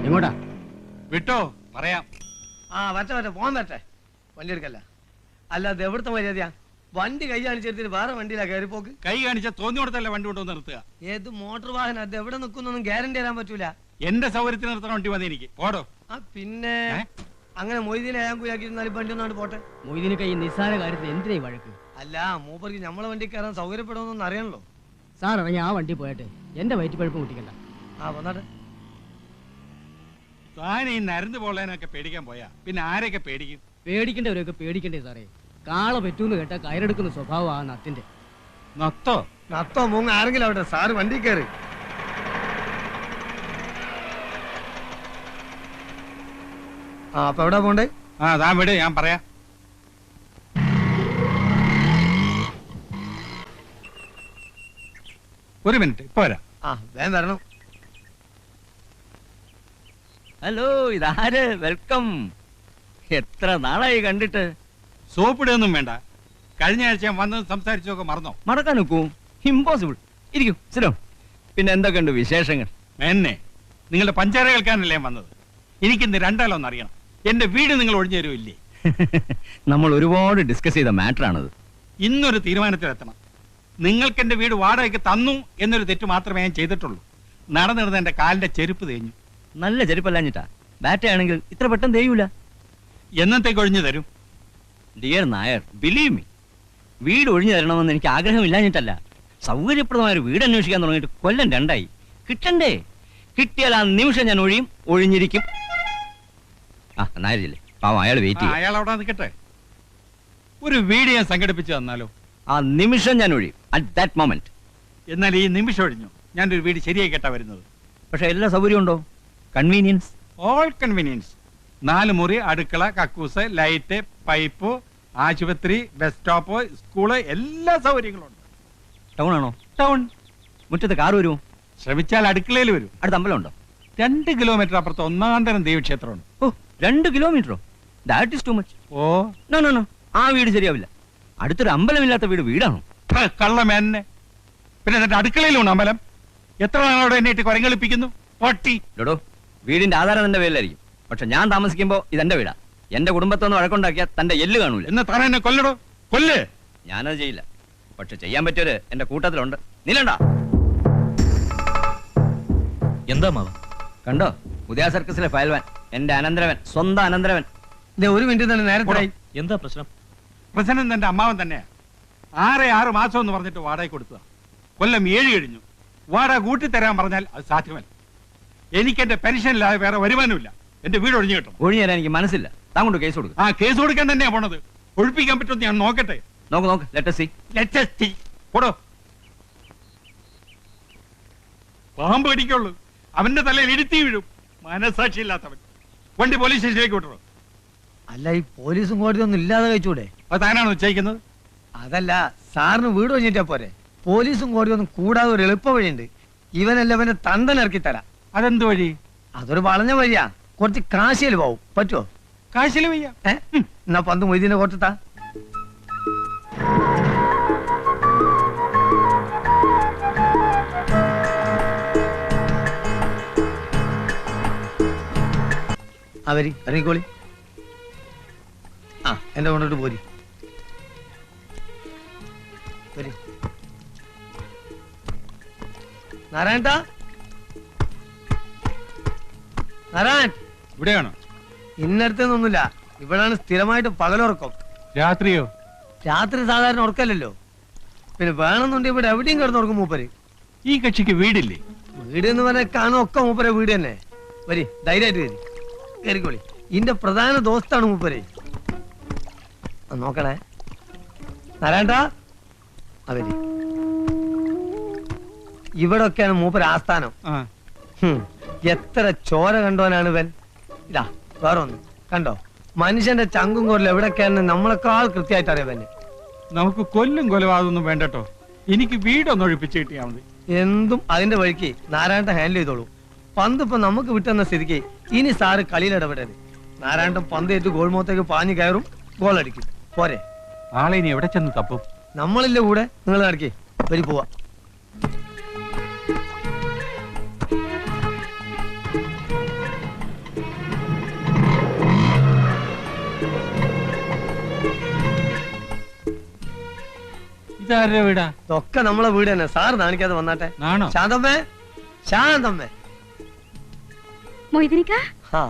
എങ്ങോട്ടാ? വിട്ടോ പറയാം. വരട്ടെ പോകാൻ വരട്ടെ. വണ്ടി എടുക്കല്ല. അല്ലാതെ എവിടുത്തെ മര്യാദയാ? വണ്ടി കൈ കാണിച്ചെടുത്തിട്ട് വേറെ വണ്ടിയിലാ കയറി പോക്ക്. കൈ കാണിച്ച തോന്നിയോടത്തല്ല വണ്ടി കൊണ്ടുവന്ന് നിർത്തുക. ഏത് മോട്ടോർ വാഹനം അത് എവിടെ നിൽക്കുന്നൊന്നും ഗ്യാരണ്ടി തരാൻ പറ്റൂല. എന്റെ സൗകര്യത്തിന് നിർത്തണ വണ്ടി മതി എനിക്ക്. ഓടോ. പിന്നെ അങ്ങനെ മൊയ്തീനെ ഏങ്കുലാക്കിയിരുന്നാലും വണ്ടി ഒന്നാണ്ട് പോട്ടെ. മൊയ്തീനൊക്കെ ഈ നിസ്സാര കാര്യത്തിൽ എന്തിനാ വഴക്ക്? അല്ല, മൂപ്പർക്ക് നമ്മളെ വണ്ടി കയറാൻ സൗകര്യപ്പെടുമെന്നൊന്നും അറിയണല്ലോ. സാർ ഇറങ്ങി ആ വണ്ടി പോയിട്ട് എന്റെ വയറ്റിപ്പഴുപ്പ് കൂട്ടിക്കണ്ട. വന്നാട്ടെ. താൻ ഈ നരന്ന് പോളേനൊക്കെ പേടിക്കാൻ പോയാ പിന്നെ ആരെയൊക്കെ പേടിക്കും? പേടിക്കേണ്ടവരൊക്കെ പേടിക്കണ്ടേ സാറേ. കാള പറ്റൂന്ന് കേട്ടാ കയറെടുക്കുന്ന സ്വഭാവം ആ നത്തിന്റെ. നത്തോ മൂങ്ങ ആരെങ്കിലും അവിടെ. സാറ് വണ്ടി കയറി. അപ്പൊ എവിടാ പോണ്ടേ? താൻ വിട്, ഞാൻ പറയാം. ഒരു മിനിറ്റ്, ഇപ്പൊ വരാം. വേഗം വരണം. ഹലോ, ഇതാര്? വെൽക്കം. എത്ര നാളായി കണ്ടിട്ട്. സോപ്പിടൊന്നും വേണ്ട. കഴിഞ്ഞ ആഴ്ച ഞാൻ വന്നത് സംസാരിച്ചൊക്കെ മറന്നോ? മറക്കാൻ നോക്കൂ, ഇമ്പോസിബിൾ. ഇരിക്കൂ, സിനോ. പിന്നെ എന്തൊക്കെയുണ്ട് വിശേഷങ്ങൾ? എന്നെ നിങ്ങളുടെ പഞ്ചാര കേൾക്കാനല്ലേ വന്നത്. എനിക്കിന്ന് രണ്ടാലൊന്നും അറിയണം. എന്റെ വീട് നിങ്ങൾ ഒഴിഞ്ഞു തരുമില്ലേ? നമ്മൾ ഒരുപാട് ഡിസ്കസ് ചെയ്ത മാറ്റർ ആണത്. ഇന്നൊരു തീരുമാനത്തിലെത്തണം. നിങ്ങൾക്ക് എന്റെ വീട് വാടകയ്ക്ക് തന്നു എന്നൊരു തെറ്റ് മാത്രമേ ഞാൻ ചെയ്തിട്ടുള്ളൂ. നടന്നിരുന്ന എന്റെ കാലിന്റെ ചെരുപ്പ് തേഞ്ഞു. നല്ല ചെരുപ്പല്ലാഞ്ഞിട്ടാ. ബാറ്റയാണെങ്കിൽ ഇത്ര പെട്ടെന്ന് തേയൂല. എന്നത്തേക്ക് ഒഴിഞ്ഞു തരും? ഡിയർ നായർ, ബിലീവ് മീ, വീട് ഒഴിഞ്ഞു തരണമെന്ന് എനിക്ക് ആഗ്രഹമില്ലാഞ്ഞിട്ടല്ല. സൗകര്യപ്രദമായ ഒരു വീട് അന്വേഷിക്കാൻ തുടങ്ങിയിട്ട് കൊല്ലം 2 കിട്ടണ്ടേ? കിട്ടിയാൽ ആ നിമിഷം ഞാൻ ഒഴിഞ്ഞിരിക്കും. നായരില്ലേ, പാവം, അയാൾ വെയിറ്റ് ചെയ്യും. അയാൾ അവിടെ നിൽക്കട്ടെ. ഒരു വീട് ഞാൻ സംഘടിപ്പിച്ചു തന്നാലോ? ആ നിമിഷം ഞാൻ ഒഴിയും. At that moment. എന്നാൽ ഈ നിമിഷം ഒഴിഞ്ഞു ഞാനൊരു വീട് ശരിയായി കേട്ടാ വരുന്നത്. പക്ഷെ എല്ലാ സൗകര്യം ഉണ്ടോ? Convenience, all convenience. 4 മുറി, അടുക്കള, കക്കൂസ്, ലൈറ്റ്, പൈപ്പ്, ആശുപത്രി, ബസ് സ്റ്റോപ്പ്, സ്കൂള്, എല്ലാ സൗകര്യങ്ങളും ഉണ്ട്. ടൗൺ ആണോ? ടൗൺ. മുറ്റത്ത് കാർ വരുമോ? ശ്രമിച്ചാൽ അടുക്കളയിൽ വരും. അടുത്ത അമ്പലം ഉണ്ടോ? 2 കിലോമീറ്റർ അപ്പുറത്ത് ഒന്നാന്തരം ദേവീക്ഷേത്രമുണ്ട്. 2 കിലോമീറ്ററോ? That is too much. No no no, ആ വീട് ശരിയാവില്ല. അടുത്തൊരു അമ്പലമില്ലാത്ത വീടാണോ? കള്ളമേന്നെ. പിന്നെ എന്നിട്ട് അടുക്കളയിലുണ്ട് അമ്പലം. എത്ര നാളോടെ എന്നെ ഇട്ട് കുരങ്ങളിപ്പിക്കുന്നു പട്ടി. ഡോ, വീടിന്റെ ആധാരം തന്റെ പേരിലായിരിക്കും. പക്ഷെ ഞാൻ താമസിക്കുമ്പോ ഇതെന്റെ വീടാ. എന്റെ കുടുംബത്തൊന്ന് വഴക്കുണ്ടാക്കിയാൽ തന്റെ എല്ല് കാണൂല. എന്ന് താൻ എന്നെ കൊല്ലടോ, കൊല്ല്. ഞാനത് ചെയ്യില്ല. പക്ഷെ ചെയ്യാൻ പറ്റിയൊരു എന്റെ കൂട്ടത്തിലുണ്ട്. നിലണ്ട. എന്താ മാവ? കണ്ടോ, പുതിയ സർക്കസിലെ ഫയൽവാൻ, എന്റെ അനന്തരവൻ, സ്വന്തം അനന്തരവൻ. ഒരു മിനിറ്റ് തന്നെ നേരത്തെ. എന്താ പ്രശ്നം? പ്രശ്നം എന്റെ അമ്മാവൻ തന്നെയാ. 6 മാസം എന്ന് പറഞ്ഞിട്ട് വാടക കൊടുത്തതാ. കൊല്ലം 7 കഴിഞ്ഞു. വാടക കൂട്ടിത്തരാൻ പറഞ്ഞാൽ അത് സാധ്യമല്ല. എനിക്ക് എന്റെ പെൻഷനില്ലാതെ വേറെ വരുമാനമില്ല. എന്റെ വീട് ഒഴിഞ്ഞു കിട്ടും. ഒഴിഞ്ഞു തരാൻ എനിക്ക് മനസ്സില്ല. താൻ കൊണ്ട് കേസ് കൊടുക്കും. കേസ് കൊടുക്കാൻ തന്നെയാ പോണത്. ഒഴിപ്പിക്കാൻ പറ്റുമെന്ന് ഞാൻ നോക്കട്ടെ. നോക്ക്, ലെറ്റ് സീ. പോടോ. പാമ്പ് കടിക്കുള്ളൂ. അവന്റെ തലയിൽ ഇരുത്തി വീഴും. മനസാക്ഷി ഇല്ലാത്തവൻ. വണ്ടി പോലീസ് സ്റ്റേഷനിലേക്ക് വിട്ടോ. അല്ല, ഈ പോലീസും കോടതിയൊന്നും ഇല്ലാതെ കഴിച്ചൂടെ? അത് താനാണോ നിശ്ചയിക്കുന്നത്? അതല്ല, സാറിന് വീട് ഒഴിഞ്ഞിട്ടാ പോരെ. പോലീസും കോടതിയൊന്നും കൂടാതെ ഒരു എളുപ്പ വഴിയുണ്ട്. ഇവനല്ലവന്റെ തണ്ടൻ ഇറക്കി തരാം. അതെന്ത് വഴി? അതൊരു വളഞ്ഞ വഴിയാ. കുറച്ച് കാശിയിൽ പോവും. പറ്റുമോ? കാശില് വയ്യ. എന്നാ 10 മൊയ്തീനെ കൊടുത്താ. അവരി ഇറങ്ങിക്കോളി. എന്റെ കൊണ്ടിട്ട് പോരി. നാരായണ, നാരായൺ. ഇവിടെയാണോ? ഇന്നടുത്തൊന്നുമില്ല. ഇവിടാണ് സ്ഥിരമായിട്ട് പകലുറക്കം. രാത്രിയോ? രാത്രി സാധാരണ ഉറക്കല്ലോ. പിന്നെ വേണമെന്നുണ്ടെങ്കിൽ ഇവിടെ എവിടെയും കിടന്നുറക്കും മൂപ്പര്. ഈ കക്ഷിക്ക് വീടില്ലേ? വീട് എന്ന് പറഞ്ഞാൽ കാണും ഒക്കെ മൂപ്പരെ വീട് തന്നെ. വരി, ധൈര്യമായിട്ട് വരി, കയറിക്കോളി. ഇന്റെ പ്രധാന ദോസ്താണ് മൂപ്പര്. നോക്കണേ നാരായണ. അവര് ഇവിടെ ഒക്കെയാണ് മൂപ്പര് ആസ്ഥാനം. എത്ര ചോര കണ്ടോനാണ് ഇവൻ. ഇതാ വേറൊന്ന് കണ്ടോ, മനുഷ്യന്റെ ചങ്കും കോരിൽ എവിടെയൊക്കെയാണ് നമ്മളെക്കാൾ കൃത്യമായിട്ട് അറിയാൻ. നമുക്ക് കൊല്ലും കൊലപാതകമൊന്നും വേണ്ടട്ടോ. എനിക്ക് വീടൊന്ന് ഒഴിപ്പിച്ച് കിട്ടിയാൽ മതി. എന്തും അതിന്റെ വഴിക്ക് നാരായണ ഹാൻഡിൽ ചെയ്തോളൂ. പന്ത് ഇപ്പൊ നമുക്ക് വിട്ടെന്ന സ്ഥിതിക്ക് ഇനി സാറ് കളിയിൽ ഇടപെടരുത്. നാരായണൻ പന്ത് ഏറ്റ് ഗോൾമുഖത്തേക്ക് പാഞ്ഞു കയറും, ഗോൾ അടിക്കും. പോരെ? ആളെ ഇനി എവിടെ ചെന്ന് തപ്പും? നമ്മളില്ല കൂടെ. നിങ്ങൾ നടക്കേ, വരി പോവാ. ഇതാരുടെ വീടാ? ഇതൊക്കെ നമ്മളെ വീട് തന്നെ. സാർ കാണിക്കാതെ വന്നാട്ടെ. ആണോ? ശാന്തമ്മേ, ശാന്തമ്മേ. മൊയ്തനിക്ക, ആ,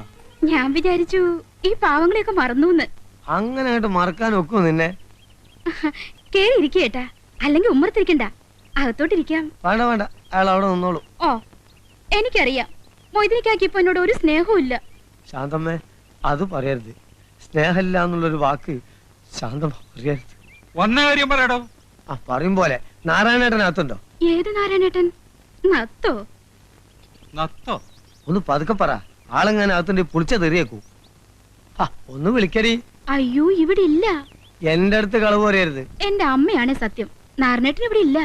ഞാൻ വിചാരിച്ചു ഈ പാവങ്ങളെയൊക്കെ മറന്നൂന്ന്. അങ്ങനെ അങ്ങോട്ട് മറക്കാൻ ഒക്കുമോ നിന്നെ? കേറി ഇരിക്കേട്ടാ, അല്ലെങ്കിൽ ഉമ്മറത്തിരിക്കണ്ട, അകത്തോട്ടിരിക്കാം. വേണ്ട വേണ്ട, അയാൾ അവിടെ നിന്നോളൂ. ഓ, എനിക്കറിയാം മൊയ്തനിക്കാക്ക് ഇപ്പൊ എന്നോട് ഒരു സ്നേഹവും ഇല്ല. ശാന്തമ്മേ, അത് പറയരുത്. സ്നേഹമില്ല എന്നുള്ളൊരു വാക്ക് ശാന്തമ്മ പറയരുത്. വന്ന കാര്യം പറയടോ. ആ, പറയും പോലെ. നാരായണേട്ടനകത്തുണ്ടോ? ഏത് നാരായണേട്ടൻ? നത്തോ? നത്തോ? ഒന്ന് പതുക്കെ പറ. ആളെങ്ങനെ അകത്തുണ്ട് പുളിച്ച തെറിയേക്കൂ. ഒന്ന് വിളിക്കടി. അയ്യോ, ഇവിടെ ഇല്ല. എന്റെ അടുത്ത് കളവ് പറയരുത്. എന്റെ അമ്മയാണ് സത്യം. നാരായണേട്ടൻ ഇവിടെ ഇല്ല.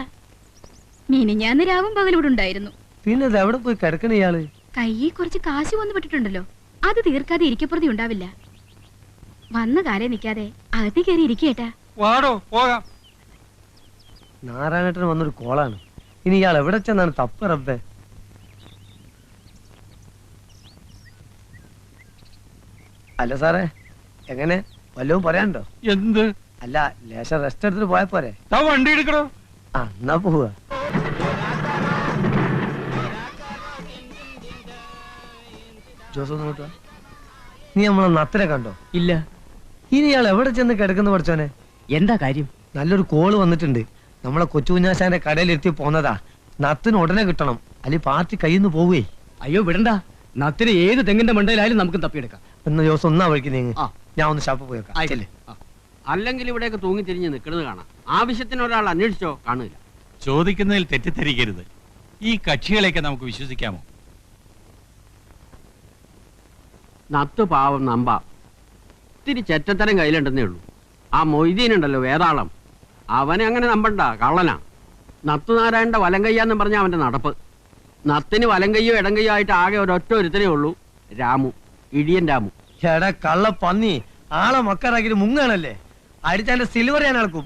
മിനിഞ്ഞാന്ന് രാവും പകലും ഇവിടെ ഉണ്ടായിരുന്നു. പിന്നെ ഇത് എവിടെ പോയി കിടക്കണ ഇയാള്? കയ്യിൽ കുറച്ച് കാശ് വന്നു പെട്ടിട്ടുണ്ടല്ലോ, അത് തീർക്കാതെ ഇരിക്കപ്പുറതി ഉണ്ടാവില്ല. വന്ന കാലം നിൽക്കാതെ അകത്തി കയറി ഇരിക്കേട്ടാ. വാടോ, പോകാം. നാരായണേട്ടന് വന്നൊരു കോളാണ്. ഇനി ഇയാൾ എവിടെ ചെന്നാണ് തപ്പ് റബ്ബേ? അല്ല സാറേ, എങ്ങനെ വല്ലതും പറയാനുണ്ടോ? എന്ത്? അല്ല, ലേശം റെസ്റ്റ് എടുത്തിട്ട് പോയാ പോരെ? താ വണ്ടി എടുക്കണോ? ആ, എന്നാ പോവുക. ജോസ് ഒന്ന് നോക്കുക. നീ നമ്മളെ നത്തിനെ കണ്ടോ? ഇല്ല. ഇനി ഇയാൾ എവിടെ ചെന്ന് കിടക്കുന്നു പഠിച്ചോനെ? എന്താ കാര്യം? നല്ലൊരു കോള് വന്നിട്ടുണ്ട്. നമ്മളെ കൊച്ചുകുഞ്ഞാശാന്റെ കടയിലെത്തി പോന്നതാ. നത്തിന് ഉടനെ കിട്ടണം, അല്ലെങ്കിൽ പാർട്ടി കയ്യിൽ നിന്ന് പോവേ. അയ്യോ വിടണ്ട, നത്തിന് ഏത് തെങ്ങിന്റെ മണ്ടയിലായാലും നമുക്ക് തപ്പിയെടുക്കാം. എന്ന് ജോസ് ഒന്നാ വഴിക്ക് നീങ്ങ്. ആ. ഞാൻ ഒന്ന് ഷാപ്പ് പോയേക്കാം. ആയിക്കല്ലേ. അല്ലെങ്കിൽ ഇവിടെയൊക്കെ തൂങ്ങി തിരിഞ്ഞ് നിൽക്കുന്നത് കാണാം. ആവശ്യത്തിന് ഒരാൾ അന്വേഷിച്ചോ കാണില്ല. ചോദിക്കുന്നതിൽ തെറ്റിദ്ധരിക്കരുത്. ഈ കക്ഷികളെയൊക്കെ നമുക്ക് വിശ്വസിക്കാമോ? നത്ത് പാവം നമ്പ ഇത്തിരി ചെറ്റത്തരം കയ്യിലുണ്ടെന്നേ ഉള്ളൂ. ആ മൊയ്തീനുണ്ടല്ലോ വേതാളം, അവനെ അങ്ങനെ നമ്പണ്ട, കള്ളനാ. നത്ത് നാരായണന്റെ വലങ്കയ്യാന്ന് പറഞ്ഞ അവന്റെ നടപ്പ്. നത്തിന് വലങ്കയ്യോ ഇടങ്കയ്യോ ആയിട്ട് ആകെ ഒരൊറ്റ ഒരുത്തനേ ഉള്ളൂ, രാമു, ഇടിയൻ രാമു. എടാ കള്ള പന്നി, ആളെ മക്കാറാക്കിട്ട് മുങ്ങാണല്ലേ? അടിച്ചാന്റെ സിൽവർ ഞാൻ അളക്കും.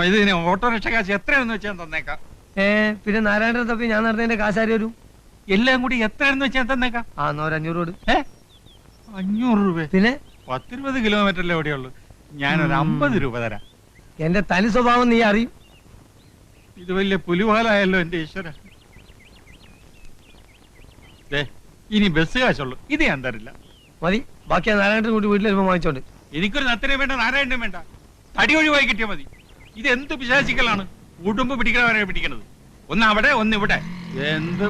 ഇതിന് ഓട്ടോറിക്ഷ കാശ് എത്രയാണെന്ന് വെച്ചാൽ തന്നേക്കാം. പിന്നെ നാരായണൻ തപ്പി ഞാൻ നടന്നതിന്റെ കാശാരി വരും. എല്ലാം കൂടി എത്രയാണെന്ന് വെച്ചാൽ തന്നേക്കാം. ആ, 500 500 രൂപ? പിന്നെ 10-20 കിലോമീറ്ററല്ലേ എവിടെയുള്ളൂ. ഞാനൊരു 50 രൂപ തരാം. എന്റെ തനി സ്വഭാവം നീ അറിയും. ഇത് വലിയ പുലിവാലായല്ലോ എന്റെ ഈശ്വര. ഇനി ബസ് കാശുള്ളൂ, ഇത് ഞാൻ തരില്ല. മതി, ബാക്കി നാരായണൻ കൂട്ടി വീട്ടിൽ വരുമ്പോ വാങ്ങിച്ചോണ്ട്. എനിക്കൊരു നത്തിനെ വേണ്ട, നാരായണനും വേണ്ട. തടി ഒഴിവായി കിട്ടിയാൽ മതി. ഇത് എന്ത് പിശാചിക്കലാണ്? ഉടുമ്പ് പിടിക്കണവരെ പിടിക്കണത്. ഒന്ന് അവിടെ ഒന്ന് ഇവിടെ. എന്ത്